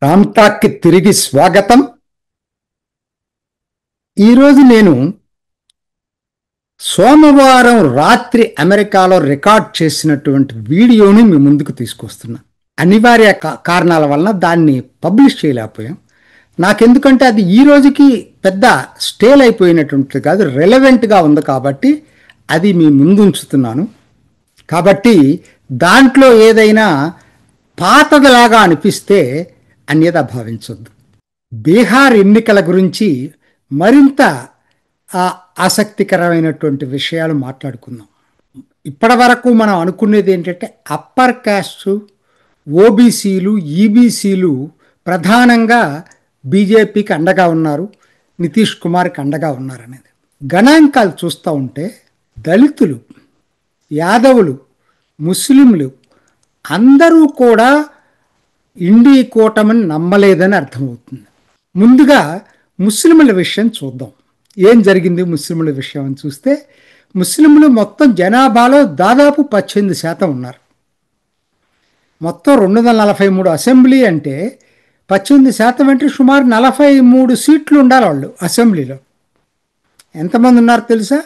రామ్టాక్కి తిరిగి స్వాగతం. ఈరోజు నేను సోమవారం రాత్రి అమెరికాలో రికార్డ్ చేసినటువంటి వీడియోని మీ ముందుకు తీసుకొస్తున్నా. అనివార్య కారణాల వలన దాన్ని పబ్లిష్ చేయలేకపోయాం. నాకెందుకంటే అది ఈ రోజుకి పెద్ద స్టేల్ అయిపోయినటువంటిది కాదు, రెలవెంట్గా ఉంది కాబట్టి అది మీ ముందు ఉంచుతున్నాను. కాబట్టి దాంట్లో ఏదైనా పాతదిలాగా అనిపిస్తే అన్యదా భావించొద్దు. బీహార్ ఎన్నికల గురించి మరింత ఆసక్తికరమైనటువంటి విషయాలు మాట్లాడుకుందాం. ఇప్పటి వరకు మనం అనుకునేది ఏంటంటే అప్పర్ క్యాస్ట్, ఓబీసీలు, ఈబీసీలు ప్రధానంగా బీజేపీకి అండగా ఉన్నారు, నితీష్ కుమార్కి అండగా ఉన్నారు అనేది. గణాంకాలు చూస్తూ ఉంటే దళితులు, యాదవులు, ముస్లింలు అందరూ కూడా ఇండి కూటమిని నమ్మలేదని అర్థమవుతుంది. ముందుగా ముస్లింల విషయం చూద్దాం. ఏం జరిగింది ముస్లింల విషయం అని చూస్తే, ముస్లింలు మొత్తం జనాభాలో దాదాపు 18% ఉన్నారు. మొత్తం 243 అసెంబ్లీ అంటే 18% అంటే సుమారు 43 సీట్లు ఉండాలి వాళ్ళు అసెంబ్లీలో. ఎంతమంది ఉన్నారు తెలుసా?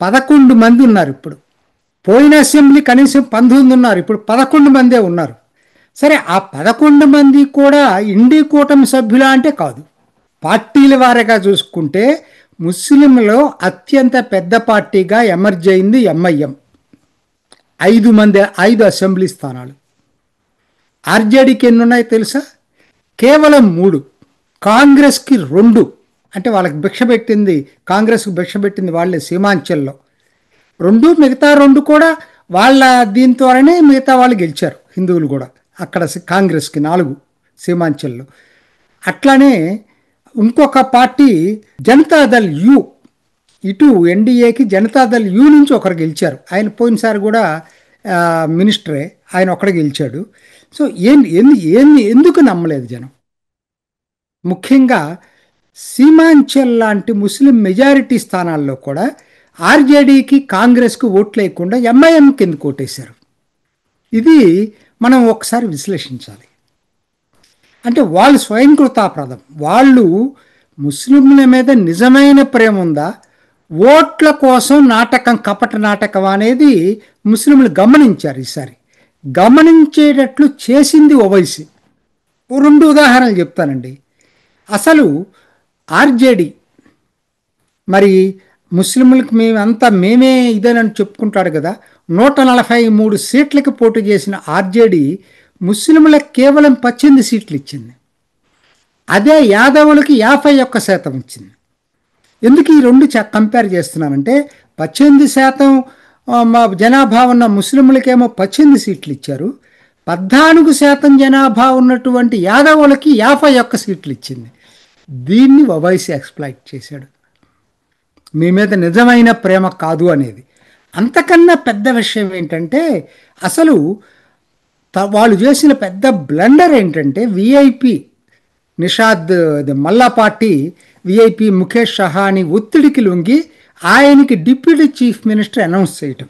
11 మంది ఉన్నారు. ఇప్పుడు పోయిన అసెంబ్లీ కనీసం 19 ఉన్నారు, ఇప్పుడు 11 మందే ఉన్నారు. సరే, ఆ 11 మంది కూడా ఇండి కూటమి సభ్యులా అంటే కాదు. పార్టీల వారీగా చూసుకుంటే ముస్లింలో అత్యంత పెద్ద పార్టీగా ఎమర్జ్ అయింది ఎంఐఎం. 5 అసెంబ్లీ స్థానాలు. ఆర్జేడీకి ఎన్ని ఉన్నాయో తెలుసా? కేవలం 3. కాంగ్రెస్కి 2. అంటే వాళ్ళకి భిక్ష పెట్టింది, కాంగ్రెస్కి భిక్ష పెట్టింది వాళ్ళే సీమాంచల్లో 2. మిగతా 2 కూడా వాళ్ళ దీంతోనే మిగతా వాళ్ళు గెలిచారు, హిందువులు కూడా. అక్కడ కాంగ్రెస్కి 4 సీమాంచల్లో. అట్లానే ఇంకొక పార్టీ జనతాదళ్ యూ, ఇటు ఎన్డీఏకి జనతాదళ్ యూ నుంచి ఒకరు గెలిచారు. ఆయన పోయినసారి కూడా మినిస్టరే, ఆయన ఒకడు గెలిచాడు. సో ఎందుకు నమ్మలేదు జనం? ముఖ్యంగా సీమాంచల్ లాంటి ముస్లిం మెజారిటీ స్థానాల్లో కూడా ఆర్జేడీకి, కాంగ్రెస్కి ఓట్లు లేకుండా ఎంఐఎంకి ఎందుకు ఓటేశారు? ఇది మనం ఒకసారి విశ్లేషించాలి. అంటే వాళ్ళు స్వయంకృతాపరాధం. వాళ్ళు ముస్లింల మీద నిజమైన ప్రేమ ఉందా, ఓట్ల కోసం నాటకం, కపట నాటకం అనేది ముస్లింలు గమనించారు. ఈసారి గమనించేటట్లు చేసింది ఓవైసీ. 2 ఉదాహరణలు చెప్తానండి. అసలు ఆర్జేడీ మరి ముస్లింలకు మేమే ఇదేనని చెప్పుకుంటాడు కదా. 143 సీట్లకి పోటీ చేసిన ఆర్జేడీ ముస్లింలకు కేవలం 18 సీట్లు ఇచ్చింది. అదే యాదవులకి 51% ఇచ్చింది. ఎందుకు ఈ 2 కంపేర్ చేస్తున్నానంటే, 18% జనాభా ఉన్న ముస్లింలకేమో 18 సీట్లు ఇచ్చారు, 14% జనాభా ఉన్నటువంటి యాదవులకి 51 సీట్లు ఇచ్చింది. దీన్ని ఓవైసీ ఎక్స్ప్లాయిట్ చేశాడు. మీ మీద నిజమైన ప్రేమ కాదు అనేది. అంతకన్నా పెద్ద విషయం ఏంటంటే, అసలు వాళ్ళు చేసిన పెద్ద బ్లండర్ ఏంటంటే, విఐపి నిషాద్ మల్లా పార్టీ విఐపి ముఖేష్ సహాని ఒత్తిడికి లొంగి ఆయనకి డిప్యూటీ చీఫ్ మినిస్టర్ అనౌన్స్ చేయటం.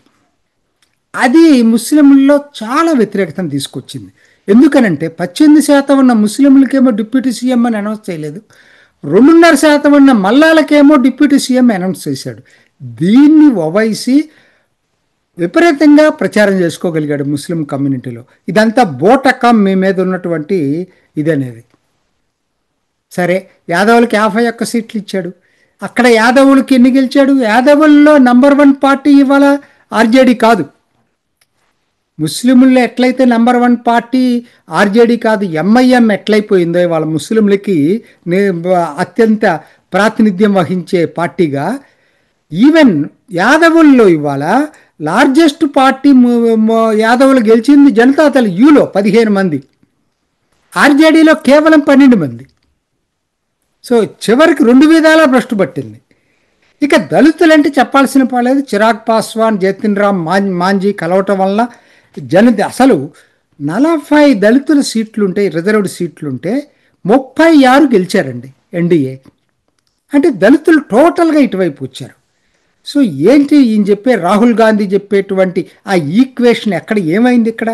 అది ముస్లింల్లో చాలా వ్యతిరేకతను తీసుకొచ్చింది. ఎందుకనంటే 18% ఉన్న ముస్లింలకేమో డిప్యూటీ సీఎం అని అనౌన్స్ చేయలేదు, 2.5% ఉన్న మల్లాలకేమో డిప్యూటీ సీఎం అనౌన్స్ చేశాడు. దీన్ని ఓవైసీ విపరీతంగా ప్రచారం చేసుకోగలిగాడు ముస్లిం కమ్యూనిటీలో. ఇదంతా బోటకం మీ మీద ఉన్నటువంటి ఇదనేది. సరే, యాదవులకి 51 సీట్లు ఇచ్చాడు. అక్కడ యాదవులకి ఎన్ని గెలిచాడు? యాదవుల్లో నంబర్ 1 పార్టీ ఇవాళ ఆర్జేడీ కాదు. ముస్లింల్లో ఎట్లయితే నంబర్ 1 పార్టీ ఆర్జేడీ కాదు, ఎంఐఎం ఎట్లయిపోయిందో ఇవాళ ముస్లింలకి అత్యంత ప్రాతినిధ్యం వహించే పార్టీగా, ఈవెన్ యాదవుల్లో ఇవాళ లార్జెస్ట్ పార్టీ యాదవులు గెలిచింది జనతాదళ్ యూలో 15 మంది, ఆర్జేడీలో కేవలం 12 మంది. సో చివరికి 2 విధాలా భ్రష్టు పట్టింది. ఇక దళితులంటే చెప్పాల్సిన పర్లేదు. చిరాగ్ పాస్వాన్, జతిన్ రామ్ మాంజీ కలవటం వలన అసలు 40 దళితుల సీట్లుంటే, రిజర్వ్డ్ సీట్లుంటే 36 గెలిచారండి ఎన్డీఏ. అంటే దళితులు టోటల్గా ఇటువైపు వచ్చారు. సో ఏంటి ఈయన చెప్పే రాహుల్ గాంధీ చెప్పేటువంటి ఆ ఈక్వేషన్ ఎక్కడ ఏమైంది ఇక్కడ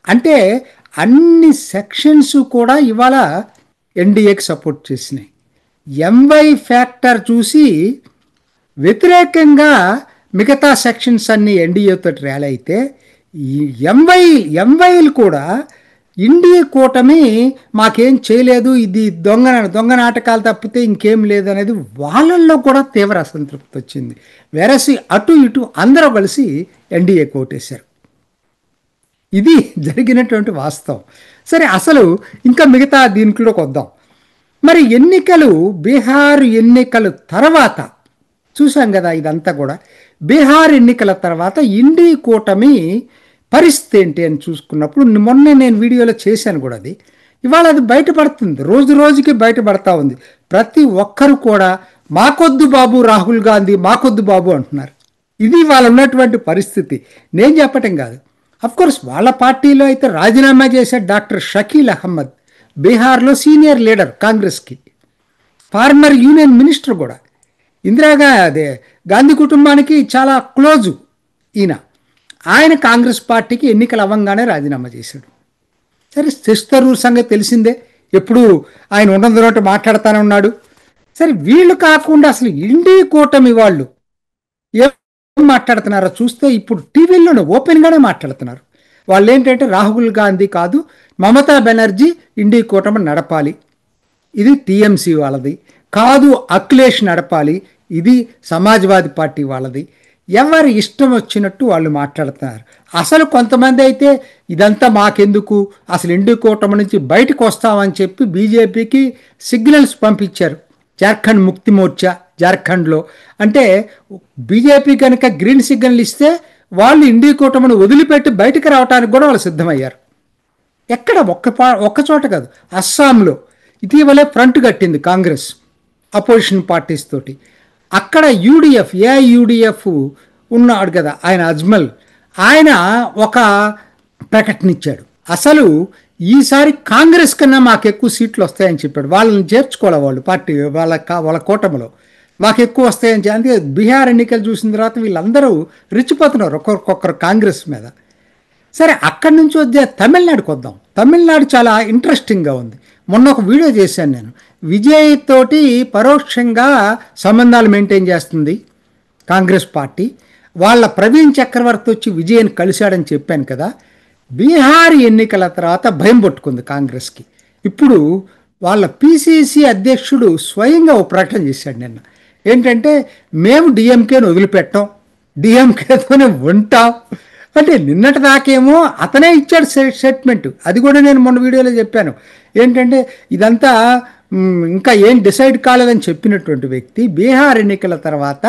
అంటే, అన్ని సెక్షన్స్ కూడా ఇవాళ ఎన్డీఏకి సపోర్ట్ చేసినాయి. ఎంవై ఫ్యాక్టర్ చూసి వ్యతిరేకంగా మిగతా సెక్షన్స్ అన్ని ఎన్డీఏతో ర్యాలీ అయితే ఈ ఎంవైలు కూడా ఇండియా కూటమి మాకేం చేయలేదు, ఇది దొంగ నాటకాలు తప్పితే ఇంకేం లేదు అనేది వాళ్ళల్లో కూడా తీవ్ర అసంతృప్తి వచ్చింది. వెరసి అటు ఇటు అందరూ కలిసి ఎన్డీఏ కోటేశారు. ఇది జరిగినటువంటి వాస్తవం. సరే, అసలు ఇంకా మిగతా దీంట్లోకి వద్దాం. మరి బీహార్ ఎన్నికల తర్వాత చూసాం కదా, ఇదంతా కూడా బీహార్ ఎన్నికల తర్వాత ఇండి కూటమి పరిస్థితి ఏంటి అని చూసుకున్నప్పుడు మొన్నే నేను వీడియోలో చేశాను కూడా. అది ఇవాళ అది బయటపడుతుంది, రోజు రోజుకి బయటపడతా ఉంది. ప్రతి ఒక్కరు కూడా మాకొద్దు బాబు రాహుల్ గాంధీ, మాకొద్దు బాబు అంటున్నారు. ఇది వాళ్ళ ఉన్నటువంటి పరిస్థితి, నేను చెప్పటం కాదు. అఫ్కోర్స్ వాళ్ళ పార్టీలో అయితే రాజీనామా చేశాడు డాక్టర్ షకీల్ అహ్మద్, బీహార్లో సీనియర్ లీడర్ కాంగ్రెస్కి, ఫార్మర్ యూనియన్ మినిస్టర్ కూడా, అదే గాంధీ కుటుంబానికి చాలా క్లోజు ఈయన. ఆయన కాంగ్రెస్ పార్టీకి ఎన్నికలు అవ్వంగానే రాజీనామా చేశాడు. సరే, శశిథరూర్ సంగతి తెలిసిందే, ఎప్పుడు ఆయన ఉన్నందులో మాట్లాడుతూనే ఉన్నాడు. సరే, వీళ్ళు కాకుండా అసలు ఇండి కూటమి వాళ్ళు ఏం మాట్లాడుతున్నారో చూస్తే ఇప్పుడు టీవీల్లోనే ఓపెన్గానే మాట్లాడుతున్నారు. వాళ్ళు ఏంటంటే రాహుల్ గాంధీ కాదు, మమతా బెనర్జీ ఇండి కూటమి నడపాలి, ఇది టీఎంసీ వాళ్ళది కాదు, అఖిలేష్ నడపాలి, ఇది సమాజ్వాదీ పార్టీ వాళ్ళది. ఎవరి ఇష్టం వచ్చినట్టు వాళ్ళు మాట్లాడుతున్నారు. అసలు కొంతమంది అయితే ఇదంతా మాకెందుకు, అసలు ఇండి కూటమి నుంచి బయటకు వస్తామని చెప్పి బీజేపీకి సిగ్నల్స్ పంపించారు. జార్ఖండ్ ముక్తి మోర్చా జార్ఖండ్లో అంటే బీజేపీ కనుక గ్రీన్ సిగ్నల్ ఇస్తే వాళ్ళు ఇండి కూటమిని వదిలిపెట్టి బయటకు రావడానికి కూడా వాళ్ళు సిద్ధమయ్యారు. ఎక్కడ ఒక్క చోట కాదు, అస్సాంలో ఇటీవలే ఫ్రంట్ కట్టింది కాంగ్రెస్ అపోజిషన్ పార్టీస్ తోటి. అక్కడ ఏఐయుడిఎఫ్ ఉన్నాడు కదా ఆయన అజ్మల్, ఆయన ఒక ప్రకటన ఇచ్చాడు. అసలు ఈసారి కాంగ్రెస్ కన్నా మాకు ఎక్కువ సీట్లు వస్తాయని చెప్పాడు. వాళ్ళని చేర్చుకోవాలి వాళ్ళు పార్టీ వాళ్ళ కూటమిలో, మాకు ఎక్కువ వస్తాయని చెప్పి. అందుకే బీహార్ ఎన్నికలు చూసిన తర్వాత వీళ్ళందరూ రిచ్చిపోతున్నారు ఒక్కొక్కరు కాంగ్రెస్ మీద. సరే, అక్కడి నుంచి వచ్చే తమిళనాడుకి వద్దాం. తమిళనాడు చాలా ఇంట్రెస్టింగ్గా ఉంది. మొన్న ఒక వీడియో చేశాను నేను. విజయ్ తోటి పరోక్షంగా సంబంధాలు మెయింటైన్ చేస్తుంది కాంగ్రెస్ పార్టీ. వాళ్ళ ప్రవీణ్ చక్రవర్తి వచ్చి విజయ్ని కలిశాడని చెప్పాను కదా. బీహార్ ఎన్నికల తర్వాత భయం పట్టుకుంది కాంగ్రెస్కి. ఇప్పుడు వాళ్ళ పిసిసి అధ్యక్షుడు స్వయంగా ఒక ప్రకటన చేశాడు నిన్న. ఏంటంటే, మేము డిఎంకేను వదిలిపెట్టాం, డిఎంకేతోనే ఉంటాం అంటే. నిన్నటి దాకేమో అతనే ఇచ్చాడు స్టేట్మెంట్. అది కూడా నేను మొన్న వీడియోలో చెప్పాను. ఏంటంటే, ఇదంతా ఇంకా ఏం డిసైడ్ కాలేదని చెప్పినటువంటి వ్యక్తి బీహార్ ఎన్నికల తర్వాత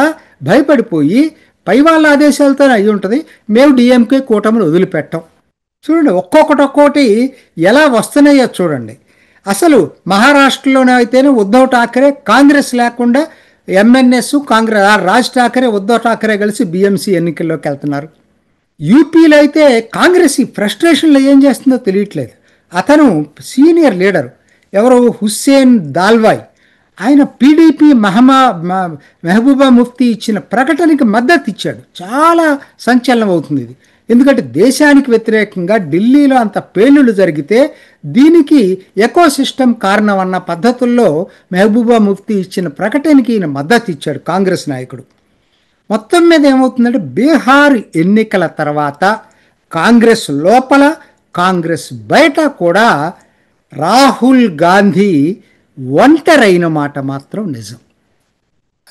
భయపడిపోయి పై వాళ్ళ ఆదేశాలతోనే అయ్యి ఉంటుంది, మేము డిఎంకే కూటమిని వదిలిపెట్టాం. చూడండి, ఒక్కొక్కటి ఎలా వస్తున్నాయో చూడండి. అసలు మహారాష్ట్రలోనే అయితేనే ఉద్ధవ్ ఠాకరే కాంగ్రెస్ లేకుండా ఎంఎన్ఎస్ కాంగ్రెస్ రాజ్ ఠాకరే ఉద్ధవ్ ఠాకరే కలిసి బిఎంసి ఎన్నికల్లోకి వెళ్తున్నారు. యూపీలో అయితే కాంగ్రెస్ ఈ ఫ్రస్ట్రేషన్లో ఏం చేస్తుందో తెలియట్లేదు. అతను సీనియర్ లీడర్ ఎవరో హుస్సేన్ దాల్వాయ్, ఆయన పీడీపీ మెహబూబా ముఫ్తీ ఇచ్చిన ప్రకటనకి మద్దతు ఇచ్చాడు. చాలా సంచలనం అవుతుంది ఇది. ఎందుకంటే దేశానికి వ్యతిరేకంగా ఢిల్లీలో అంత పేలుళ్ళు జరిగితే దీనికి ఎకో సిస్టమ్ కారణం అన్న పద్ధతుల్లో మెహబూబా ముఫ్తీ ఇచ్చిన ప్రకటనకి ఈయన మద్దతు ఇచ్చాడు కాంగ్రెస్ నాయకుడు. మొత్తం మీద ఏమవుతుందంటే, బీహార్ ఎన్నికల తర్వాత కాంగ్రెస్ లోపల కాంగ్రెస్ బయట కూడా రాహుల్ గాంధీ ఒంటరైన మాట మాత్రం నిజం.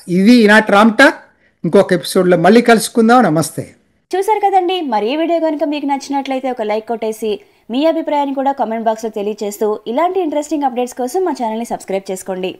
ఇది ఈనాటి రామ్ టాక్. ఇంకొక ఎపిసోడ్లో మళ్ళీ కలుసుకుందాం. నమస్తే. చూసారు కదండి, మరి ఈ వీడియో కనుక మీకు నచ్చినట్లయితే ఒక లైక్ కొట్టేసి మీ అభిప్రాయాన్ని కూడా కామెంట్ బాక్స్లో తెలియజేస్తూ ఇలాంటి ఇంట్రెస్టింగ్ అప్డేట్స్ కోసం మా ఛానల్ని సబ్స్క్రైబ్ చేసుకోండి.